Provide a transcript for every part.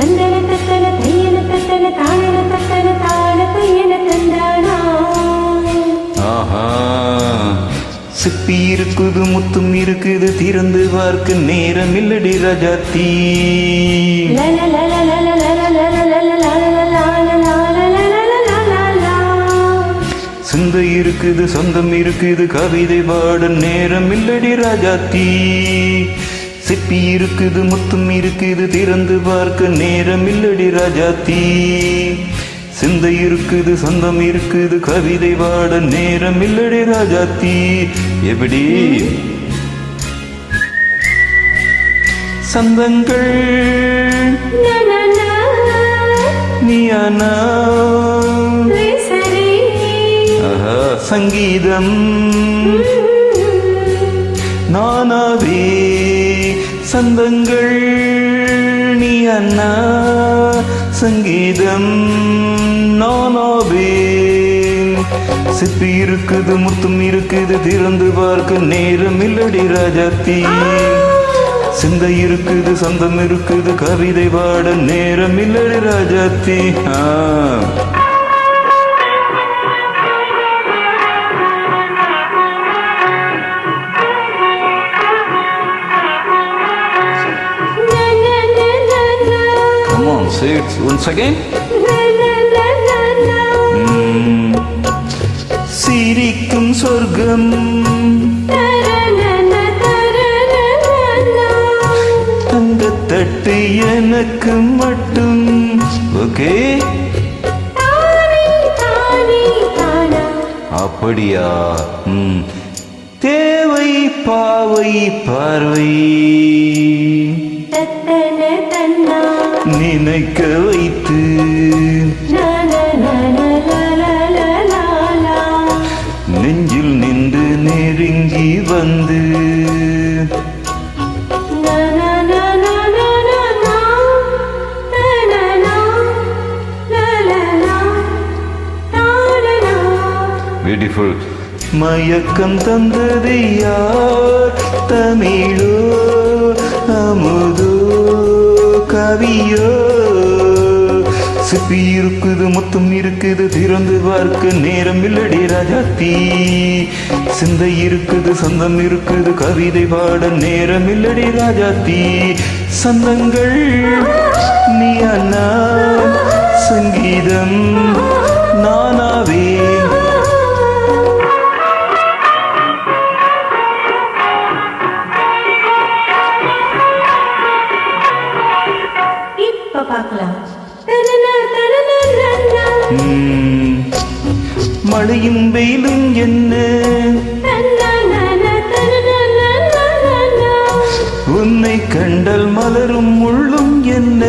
தந்தன தத்தன தையன தத்தன தானன தத்தன தான தையன தந்தானா. ஆஹா, சிப்பி இருக்குது முத்தும் இருக்குது திறந்து பார்க்க நேரம் இல்லடி ராஜாத்தி. சிந்தை இருக்குது சொந்தம் இருக்குது கவிதை பாட நேரம் இல்லடி ராஜாத்தி. சிப்பி இருக்குது முத்தும் இருக்குது திறந்து பார்க்க நேரம் இல்லடி ராஜாத்தி. சிந்தை இருக்குது சொந்தம் இருக்குது கவிதை பாட நேரம் இல்லடி ராஜாத்தி. எப்படி சந்தங்கள் நீயானா சங்கீதம் நானாவே சந்தங்கள் நீ அண்ணா சங்கீதம் நானாவே. சிப்பி இருக்குது முத்தும் இருக்குது திறந்து பார்க்க நேரம் இல்லடி ராஜாத்தி. சிந்தை இருக்குது சொந்தம் இருக்குது கவிதை பாட நேரம் இல்லடி Rajathi. Say it once again. சிரிக்கும் சொர்க்கம் தங்கத்தட்டு எனக்கு மட்டும். ஓகே, அப்படியா? தேவை பாவை பார்வை நினைக்க வைத்து நெஞ்சில் நின்று நெருங்கி வந்து பியூட்டிஃபுல். மயக்கம் தந்தது யார்? தமிழோ அமுதோ கவியோ? சிப்பி இருக்குது முத்தும் இருக்குது திறந்து பார்க்க நேரம் இல்லடி ராஜாத்தி. சிந்தை இருக்குது சொந்தம் இருக்குது கவிதை பாட நேரம் இல்லடி ராஜாத்தி. சந்தங்கள் நீ அண்ணா சங்கீதம் நானாவே. மழையும் வெயிலும் என்ன உன்னை கண்டல் மலரும் முள்ளும் என்ன?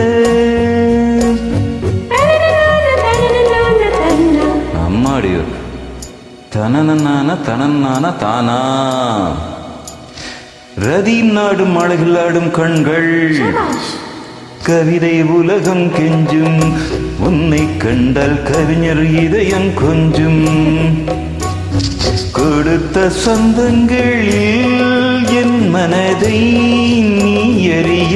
அம்மாடியோ தனனான தனனான தானா. ரதியும் நாடும் அழகில் ஆடும் கண்கள் கவிதை உலகம் கெஞ்சும். உன்னை கண்டால் கவிஞர் இதயம் கொஞ்சும். கொடுத்த சொந்தங்களில் என் மனதை நீ அறிய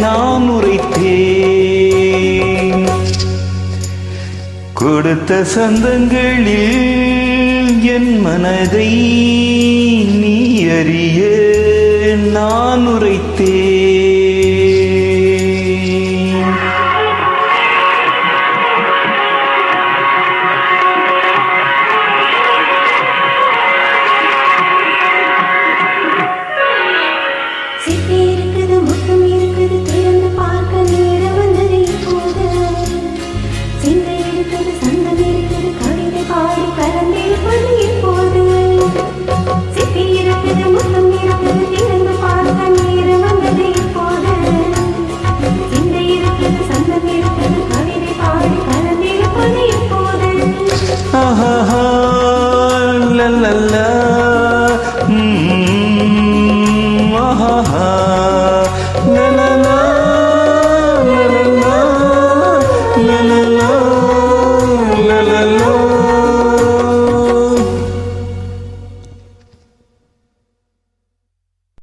நான் உரைத்தேன். கொடுத்த சொந்தங்களில் என் மனதை நீ அறிய நான் உரைத்தேன். la la la